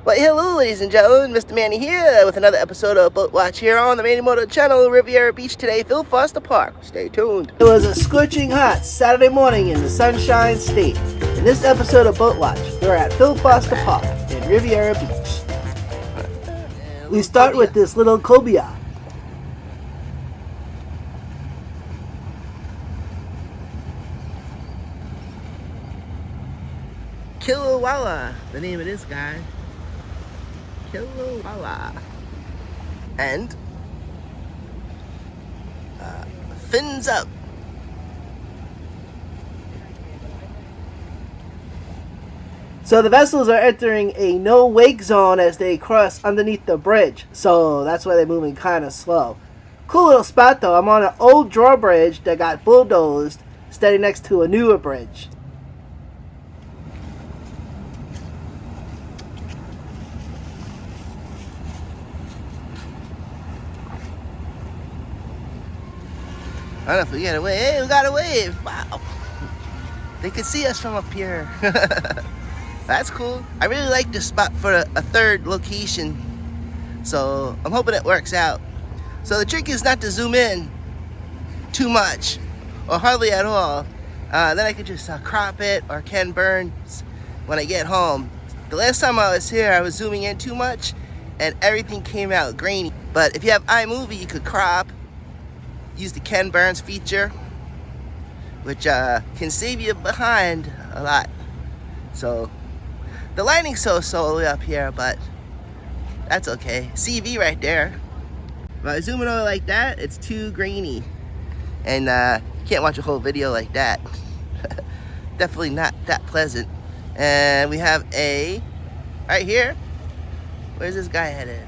Well, hello, ladies and gentlemen. Mr. Manny here with another episode of Boat Watch here on the Manny Moto channel, Riviera Beach today, Phil Foster Park. Stay tuned. It was a scorching hot Saturday morning in the Sunshine State. In this episode of Boat Watch, we're at Phil Foster Park in Riviera Beach. We start with this little cobia. Kilauea, the name of this guy. Kilauea. And fins up. So the vessels are entering a no wake zone as they cross underneath the bridge. So that's why they're moving kind of slow. Cool little spot though. I'm on an old drawbridge that got bulldozed, standing next to a newer bridge. I don't know if we got a wave. Hey, we got a wave. Wow. They can see us from up here. That's cool. I really like this spot for a third location. So I'm hoping it works out. So the trick is not to zoom in too much or hardly at all. Then I could just crop it or Ken Burns when I get home. The last time I was here, I was zooming in too much and everything came out grainy. But if you have iMovie, you could crop. Use the Ken Burns feature, which can save you behind a lot. So the lighting's so all the way up here, but that's okay. CV right there. If I zoom it over like that, it's too grainy, and you can't watch a whole video like that. Definitely not that pleasant. And we have a right here. Where's this guy headed?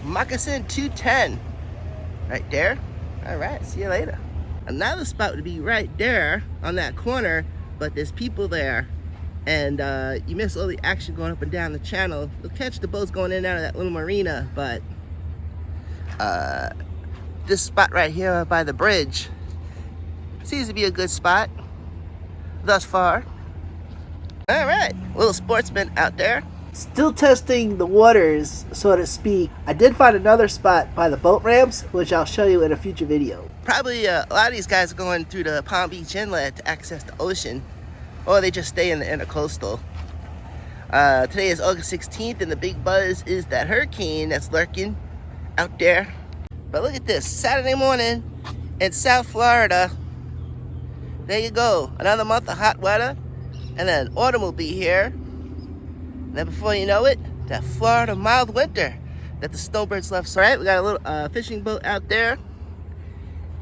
Moccasin 210 right there. All right, see you later. Another spot would be right there on that corner, but there's people there, and you miss all the action going up and down the channel. You'll catch the boats going in and out of that little marina, but this spot right here by the bridge seems to be a good spot thus far. All right, little sportsman out there. Still testing the waters, so to speak. I did find another spot by the boat ramps, which I'll show you in a future video. Probably a lot of these guys are going through the Palm Beach Inlet to access the ocean, or they just stay in the intercoastal. Today is August 16th, and the big buzz is that hurricane that's lurking out there. But look at this, Saturday morning in South Florida. There you go, another month of hot weather, and then autumn will be here. Then before you know it, that Florida mild winter that the snowbirds left. So, right, we got a little fishing boat out there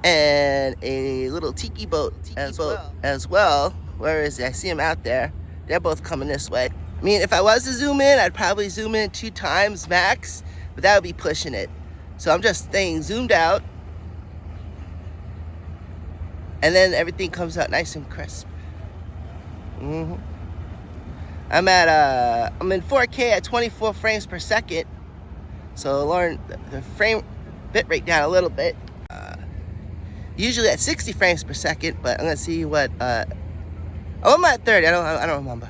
and a little tiki boat as well. Where is it? I see them out there. They're both coming this way. I mean, if I was to zoom in, I'd probably zoom in 2 times max, but that would be pushing it. So I'm just staying zoomed out, and then everything comes out nice and crisp. I'm in 4K at 24 frames per second. So lowering the frame bit rate down a little bit. Usually at 60 frames per second, but I'm gonna see what. I'm at 30. I don't remember.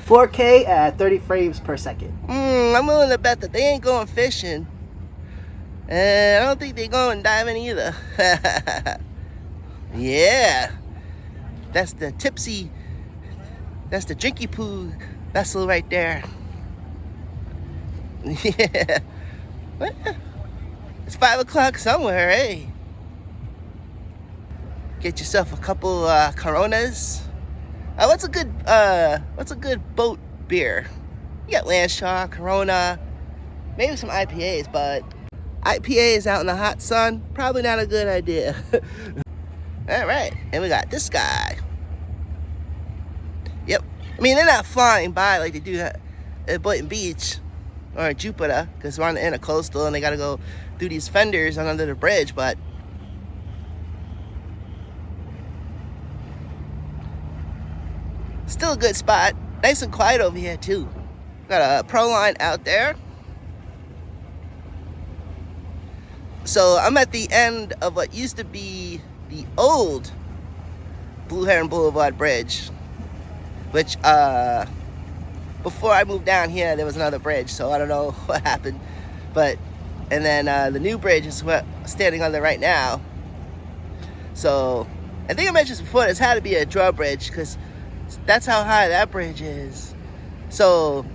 4K at 30 frames per second. I'm willing to bet that they ain't going fishing, and I don't think they're going diving either. Yeah, that's the tipsy. That's the drinky poo vessel right there. Yeah. Well, it's 5 o'clock somewhere, hey. Get yourself a couple Coronas. What's a good boat beer? You got Landshark, Corona, maybe some IPAs, but IPAs out in the hot sun, probably not a good idea. All right, and we got this guy. Yep. I mean, they're not flying by like they do at Boynton Beach or at Jupiter, because we're on the intercoastal and they got to go through these fenders and under the bridge, but still a good spot. Nice and quiet over here, too. Got a pro line out there. So I'm at the end of what used to be the old Blue Heron Boulevard Bridge, which before I moved down here, there was another bridge, so I don't know what happened. But, and then the new bridge is what I'm standing on there right now. So, I think I mentioned before, this had to be a drawbridge, because that's how high that bridge is. So,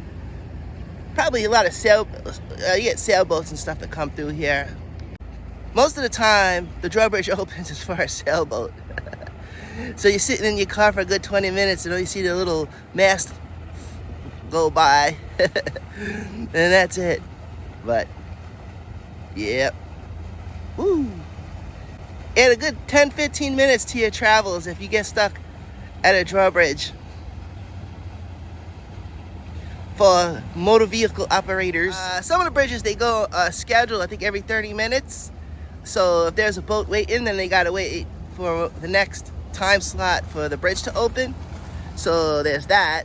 probably a lot of you get sailboats and stuff that come through here. Most of the time, the drawbridge opens as for a sailboat. So you're sitting in your car for a good 20 minutes and all you see the little mast go by. And that's it. But, yep. Woo. And a good 10-15 minutes to your travels if you get stuck at a drawbridge. For motor vehicle operators. Some of the bridges, they go scheduled, I think, every 30 minutes. So if there's a boat waiting, then they gotta wait for the next time slot for the bridge to open. So there's that.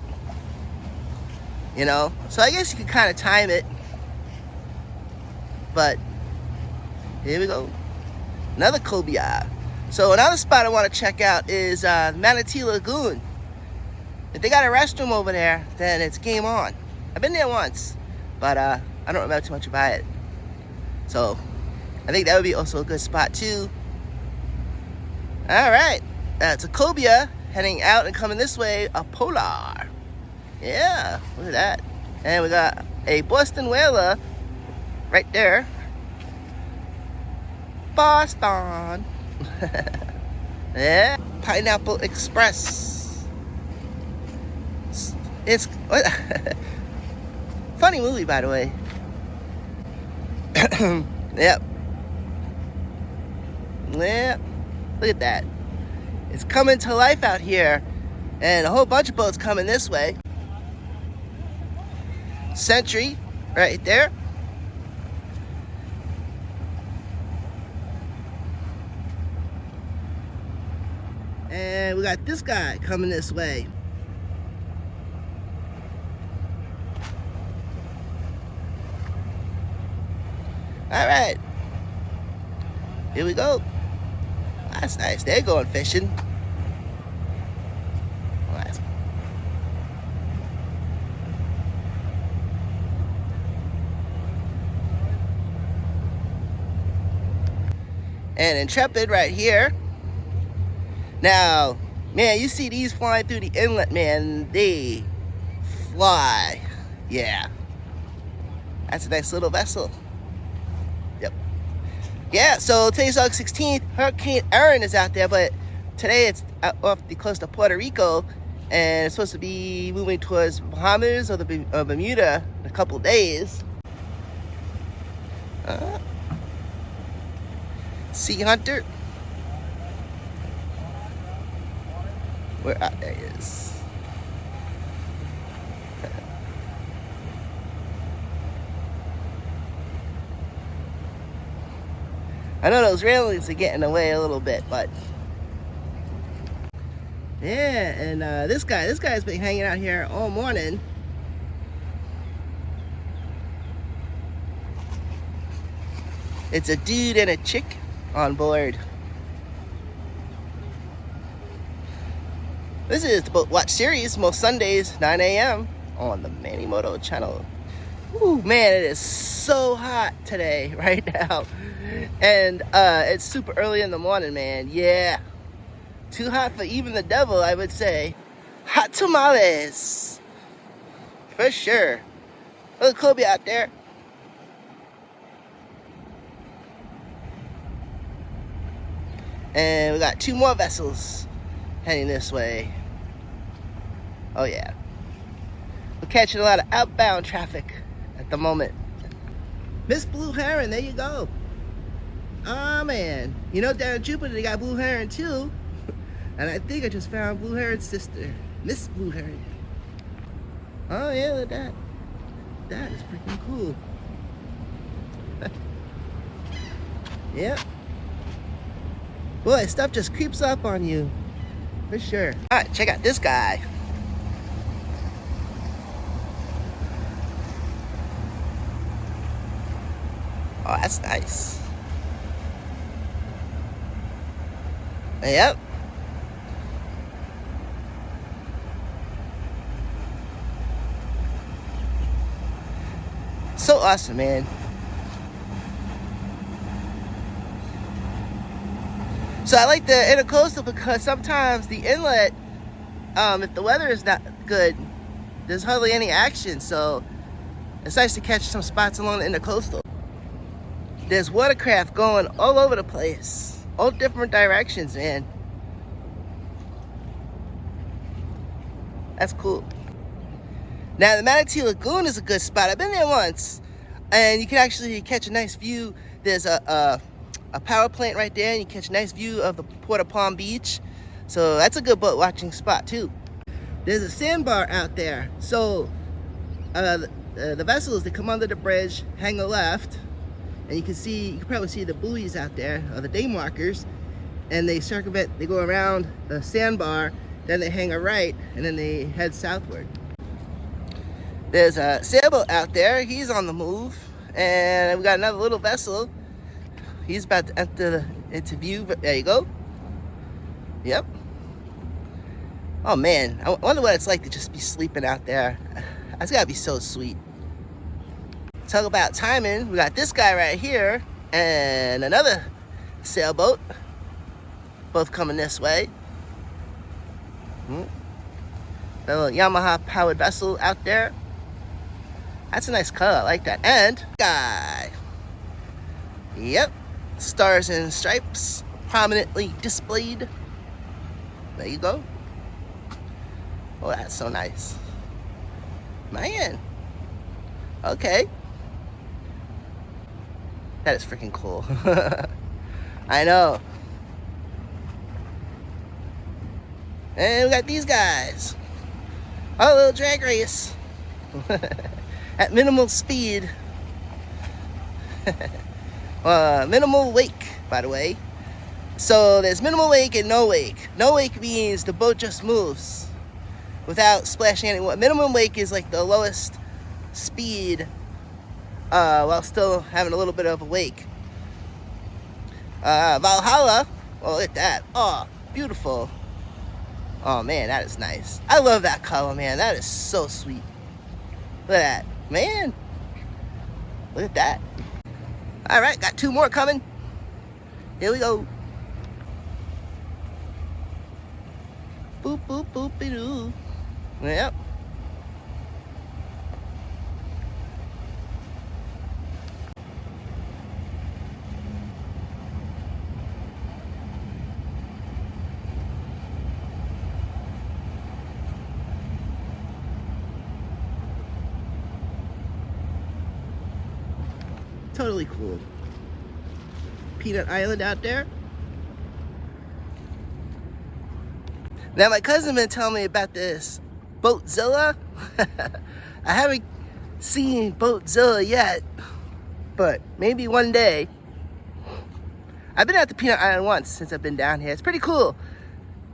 You know? So I guess you can kind of time it. But here we go. Another cobia. So another spot I want to check out is Manatee Lagoon. If they got a restroom over there, then it's game on. I've been there once, but I don't remember too much about it. So I think that would be also a good spot too. All right, it's a cobia heading out and coming this way, a polar. Yeah, look at that. And we got a Boston whaler right there. Boston. Yeah, Pineapple Express. It's what? Funny movie, by the way. Yep. Yeah. Look at that. It's coming to life out here. And a whole bunch of boats coming this way. Century, right there. And we got this guy coming this way. All right, here we go. That's nice. They're going fishing. Nice. And Intrepid right here. Now, man, you see these flying through the inlet, man. They fly. Yeah. That's a nice little vessel. Yep. Yeah, so today's August 16th. Hurricane Erin is out there, but today it's off the coast of Puerto Rico, and it's supposed to be moving towards Bahamas or Bermuda in a couple days. Sea Hunter. Where there he is. I know those railings are getting away a little bit, but yeah. And this guy's been hanging out here all morning. It's a dude and a chick on board. This is the Boat Watch series, most Sundays, 9 a.m. on the Manimoto channel. Ooh, man, it is so hot today, right now. And it's super early in the morning, man. Yeah. Too hot for even the devil, I would say. Hot tamales. For sure. Look, Kobe out there. And we got two more vessels heading this way. Oh yeah. We're catching a lot of outbound traffic at the moment. Miss Blue Heron, there you go. Oh man. You know, down in Jupiter they got Blue Heron too. And I think I just found Blue Heron's sister, Miss Blue Heron. Oh yeah, look at that. That is freaking cool. Yep. Boy, stuff just creeps up on you. For sure. Alright, check out this guy. Oh, that's nice. Yep. So awesome, man. So I like the intercoastal because sometimes the inlet, if the weather is not good, there's hardly any action. So it's nice to catch some spots along the intercoastal. There's watercraft going all over the place, all different directions, man. That's cool. Now the Manatee Lagoon is a good spot. I've been there once, and you can actually catch a nice view. There's a power plant right there, and you catch a nice view of the Port of Palm Beach. So that's a good boat watching spot too. There's a sandbar out there. So the vessels that come under the bridge hang a left, and you can probably see the buoys out there, or the day markers, and they circumvent, they go around the sandbar, then they hang a right, and then they head southward. There's a sailboat out there. He's on the move, and we got another little vessel. He's about to enter into view. There you go. Yep. Oh man, I wonder what it's like to just be sleeping out there. That's gotta be so sweet. Talk about timing. We got this guy right here and another sailboat, both coming this way. The little Yamaha powered vessel out there. That's a nice color. I like that. And guy. Yep. Stars and stripes prominently displayed. There you go. Oh, that's so nice. Man. Okay. That is freaking cool. I know. And we got these guys. Oh, a little drag race. At minimal speed. Minimal wake, by the way. So there's minimal wake and no wake. No wake means the boat just moves without splashing anyone. Minimum wake is like the lowest speed while still having a little bit of a wake. Valhalla, well, look at that. Oh, beautiful. Oh man, that is nice. I love that color, man. That is so sweet. Look at that, man. Look at that. All right, got two more coming. Here we go. Boop, boop, boopy doo. Yep. Totally cool. Peanut Island out there. Now my cousin been telling me about this Boatzilla. I haven't seen Boatzilla yet, but maybe one day. I've been at the Peanut Island once since I've been down here. It's pretty cool.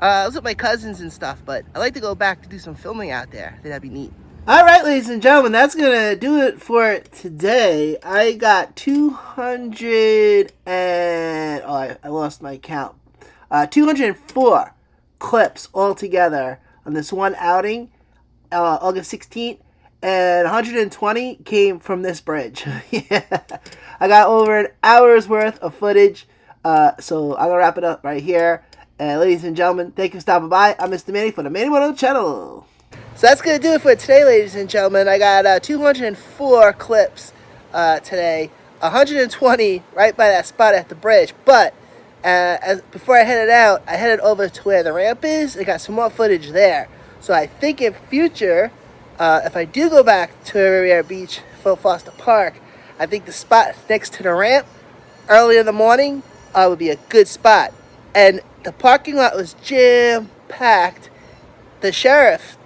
I was with my cousins and stuff, but I like to go back to do some filming out there. I think that'd be neat. All right, ladies and gentlemen, that's going to do it for today. I got 200 and... Oh, I lost my count. 204 clips altogether on this one outing, August 16th. And 120 came from this bridge. Yeah. I got over an hour's worth of footage. So I'm going to wrap it up right here. And ladies and gentlemen, thank you for stopping by. I'm Mr. Manny for the Manny Moto channel. So that's going to do it for today, ladies and gentlemen. I got 204 clips today. 120 right by that spot at the bridge. But before I headed out, I headed over to where the ramp is. I got some more footage there. So I think in future, if I do go back to Riviera Beach, Phil Foster Park, I think the spot next to the ramp, early in the morning, would be a good spot. And the parking lot was jam-packed. The sheriff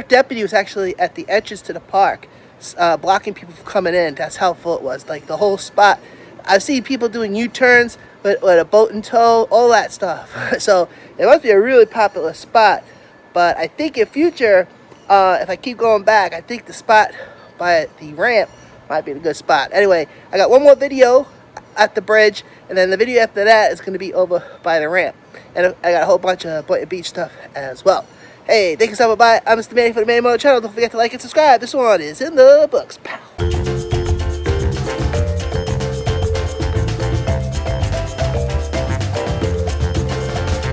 deputy was actually at the entrance to the park, blocking people from coming in. That's how full it was. Like the whole spot. I've seen people doing U-turns with a boat in tow, all that stuff. So it must be a really popular spot. But I think in future, if I keep going back, I think the spot by the ramp might be a good spot. Anyway, I got one more video at the bridge, and then the video after that is going to be over by the ramp. And I got a whole bunch of Boynton Beach stuff as well. Hey, thank you for stopping by. I'm Mr. Manny for the Manny Moto channel. Don't forget to like and subscribe. This one is in the books. Pow.